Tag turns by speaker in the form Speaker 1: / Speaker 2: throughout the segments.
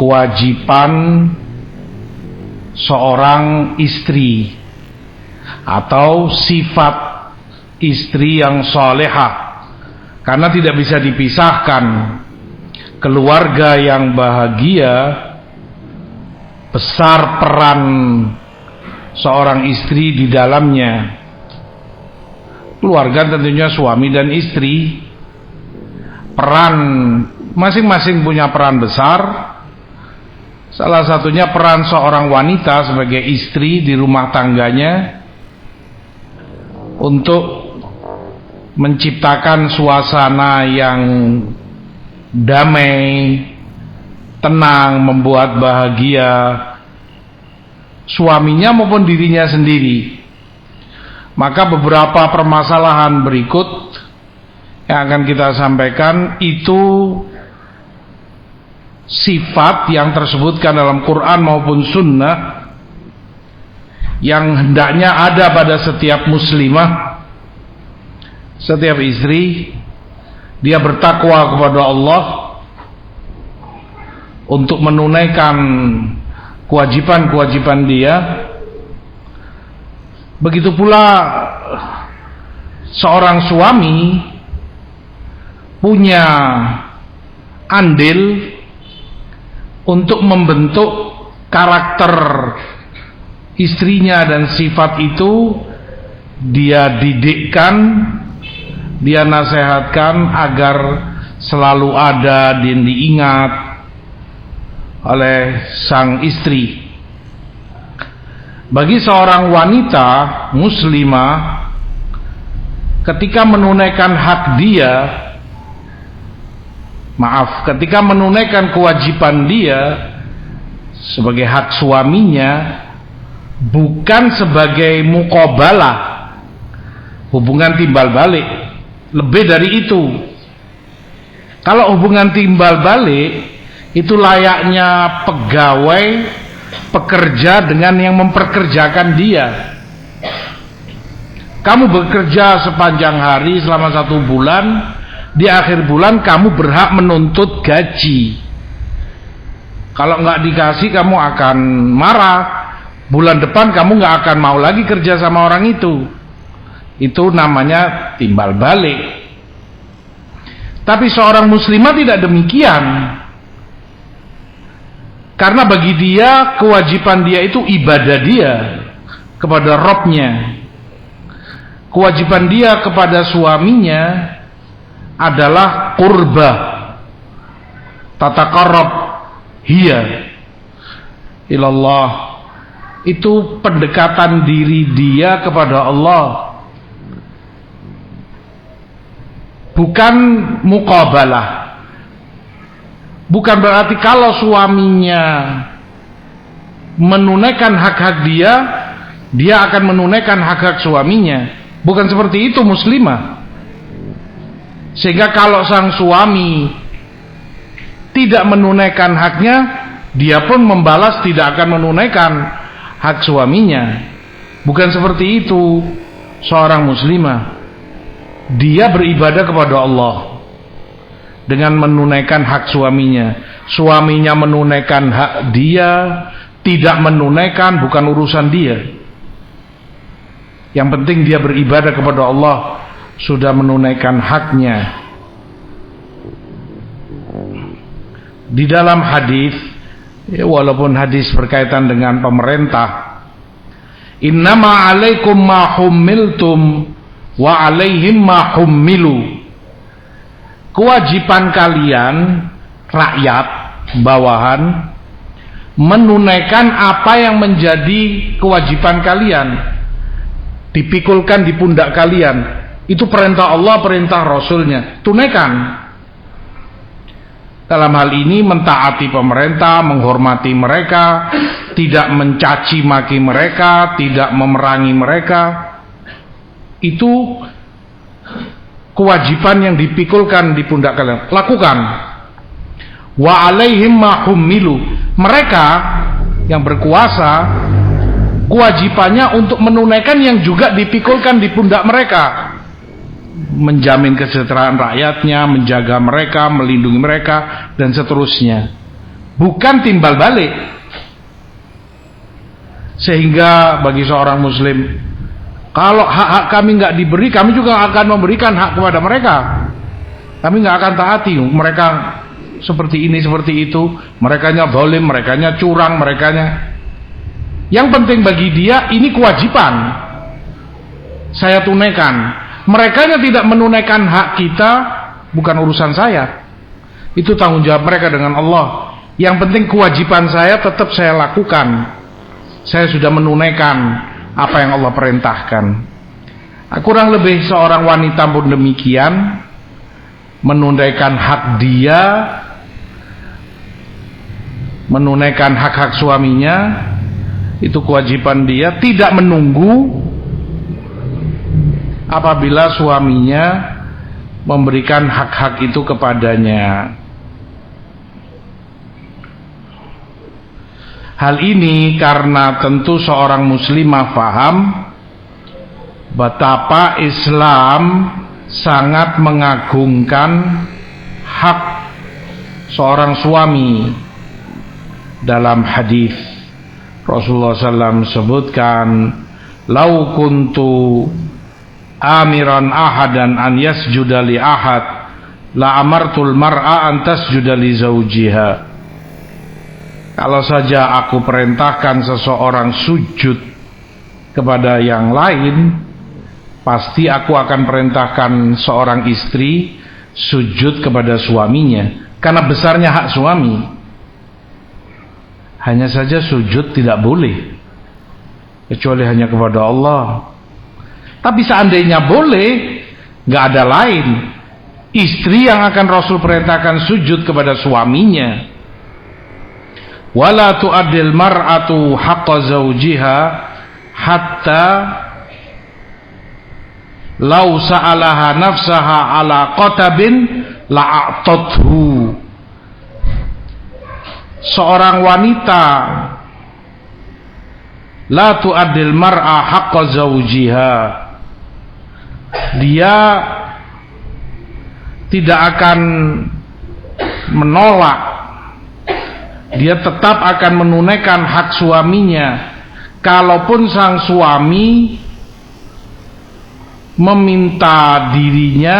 Speaker 1: kewajiban seorang istri atau sifat istri yang salehah, karena tidak bisa dipisahkan. Keluarga yang bahagia, besar peran seorang istri di dalamnya. Keluarga tentunya suami dan istri, peran masing-masing punya peran besar. Salah satunya peran seorang wanita sebagai istri di rumah tangganya untuk menciptakan suasana yang damai, tenang, membuat bahagia suaminya maupun dirinya sendiri. Maka beberapa permasalahan berikut yang akan kita sampaikan itu sifat yang tersebutkan dalam Quran maupun Sunnah yang hendaknya ada pada setiap muslimah, setiap istri. Dia bertakwa kepada Allah untuk menunaikan kewajiban-kewajiban dia. Begitu pula seorang suami punya andil untuk membentuk karakter istrinya, dan sifat itu dia didikkan, dia nasihatkan agar selalu ada dan diingat oleh sang istri. Bagi seorang wanita muslimah, ketika menunaikan hak dia, ketika menunaikan kewajiban dia sebagai hak suaminya, bukan sebagai muqabalah, hubungan timbal balik, lebih dari itu. Kalau hubungan timbal balik itu layaknya pegawai, pekerja dengan yang memperkerjakan dia. Kamu bekerja sepanjang hari selama 1 bulan, di akhir bulan kamu berhak menuntut gaji. Kalau nggak dikasih kamu akan marah. Bulan depan kamu nggak akan mau lagi kerja sama orang itu. Itu namanya timbal balik. Tapi seorang muslimah tidak demikian. Karena bagi dia kewajiban dia itu ibadah dia kepada Rabb-nya. Kewajiban dia kepada suaminya adalah qurbah, tataqarrab hiya ilallah. Itu pendekatan diri dia kepada Allah, bukan muqabalah. Bukan berarti kalau suaminya menunaikan hak-hak dia, dia akan menunaikan hak-hak suaminya. Bukan seperti itu muslimah. Sehingga kalau sang suami tidak menunaikan haknya, dia pun membalas tidak akan menunaikan hak suaminya. Bukan seperti itu seorang muslimah. Dia beribadah kepada Allah dengan menunaikan hak suaminya. Suaminya menunaikan hak dia, tidak menunaikan, bukan urusan dia. Yang penting dia beribadah kepada Allah, sudah menunaikan haknya. Di dalam hadis, walaupun hadis berkaitan dengan pemerintah, innama alaikum ma hummiltum wa alaihim ma hummilu. Kewajiban kalian rakyat bawahan menunaikan apa yang menjadi kewajiban kalian, dipikulkan di pundak kalian. Itu perintah Allah, perintah Rasulnya, tunaikan. Dalam hal ini mentaati pemerintah, menghormati mereka, tidak mencaci maki mereka, tidak memerangi mereka. Itu kewajiban yang dipikulkan di pundak kalian, lakukan. Wa alaihim ma hummilu. Mereka yang berkuasa, kewajibannya untuk menunaikan yang juga dipikulkan di pundak mereka, menjamin kesejahteraan rakyatnya, menjaga mereka, melindungi mereka, dan seterusnya. bukan timbal balik. Sehingga bagi seorang muslim, kalau hak-hak kami nggak diberi, kami juga akan memberikan hak kepada mereka. Kami nggak akan taati mereka seperti ini seperti itu, merekanya zalim, merekanya curang, merekanya. Yang penting bagi dia ini kewajiban saya tunaikan. Merekanya tidak menunaikan hak kita, bukan urusan saya. Itu tanggung jawab mereka dengan Allah. Yang penting kewajiban saya tetap saya lakukan. Saya sudah menunaikan apa yang Allah perintahkan. Kurang lebih seorang wanita pun demikian, menunaikan hak dia, menunaikan hak-hak suaminya, itu kewajiban dia, tidak menunggu apabila suaminya memberikan hak-hak itu kepadanya. Hal ini karena tentu seorang muslimah faham betapa Islam sangat mengagungkan hak seorang suami. Dalam hadis Rasulullah SAW sebutkan, "Lau kuntu amiran ahadan an yasjuda li ahad, la amartul mar'a an tasjuda li zawjiha." Kalau saja aku perintahkan seseorang sujud kepada yang lain, pasti aku akan perintahkan seorang istri sujud kepada suaminya, karena besarnya hak suami. Hanya saja sujud tidak boleh kecuali hanya kepada Allah. Tapi seandainya boleh, nggak ada lain, istri yang akan Rasul perintahkan sujud kepada suaminya. Wala tu'addil mar'atu haqqa zawjiha hatta law sa'alaha nafsaha ala qatabin la'atothu. Seorang wanita la tu'addil mar'a haqqa zawjiha, dia tidak akan menolak, dia tetap akan menunaikan hak suaminya kalaupun sang suami meminta dirinya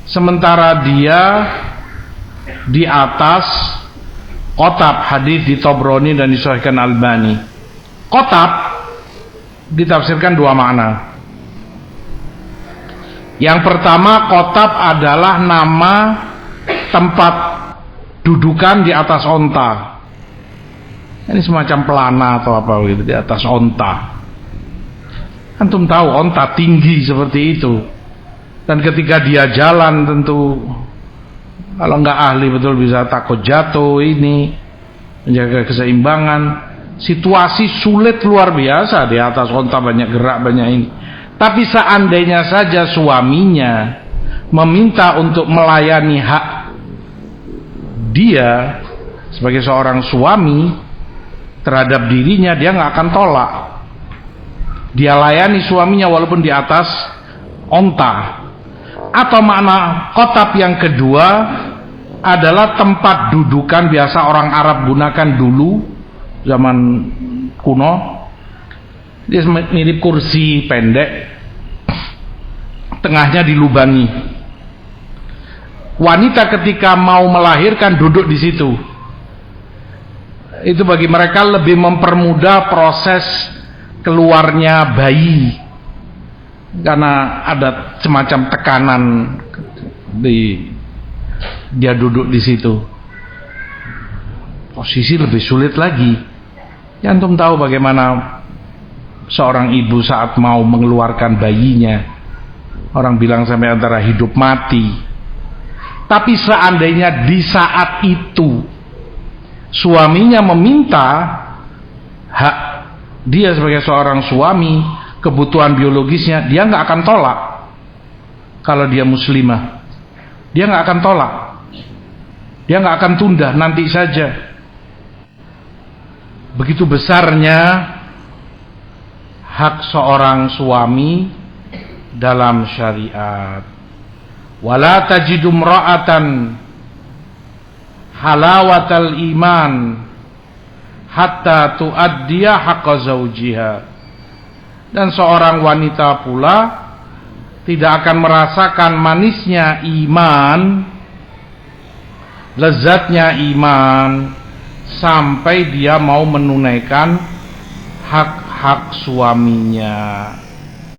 Speaker 1: sementara dia di atas qotab. Hadis di Tabrani dan disahihkan Albani. Qotab ditafsirkan dua makna. Yang pertama, qotab adalah nama tempat dudukan di atas onta. Ini semacam pelana atau apa gitu di atas onta. Antum tahu onta tinggi seperti itu, dan ketika dia jalan tentu kalau nggak ahli betul bisa takut jatuh, ini menjaga keseimbangan. Situasi sulit luar biasa di atas onta, banyak gerak, banyak ini. Tapi seandainya saja suaminya meminta untuk melayani hak dia sebagai seorang suami terhadap dirinya, dia nggak akan tolak. Dia layani suaminya walaupun di atas onta. Atau makna qotab yang kedua adalah tempat dudukan biasa orang Arab gunakan dulu zaman kuno. Dia mirip kursi pendek, tengahnya dilubangi. Wanita ketika mau melahirkan duduk di situ. Itu bagi mereka lebih mempermudah proses keluarnya bayi, karena ada semacam tekanan dia duduk di situ. Posisi lebih sulit lagi. Ya, antum tahu bagaimana seorang ibu saat mau mengeluarkan bayinya, orang bilang sampai antara hidup mati. Tapi seandainya di saat itu suaminya meminta hak dia sebagai seorang suami, kebutuhan biologisnya, dia nggak akan tolak. Kalau dia muslimah, dia nggak akan tolak, dia nggak akan tunda, nanti saja. Begitu besarnya hak seorang suami dalam syariat. Wala tajidu imra'atan halawatal iman hatta tuaddiya haqqa zawjiha. Dan seorang wanita pula tidak akan merasakan manisnya iman, lezatnya iman, sampai dia mau menunaikan hak-hak suaminya.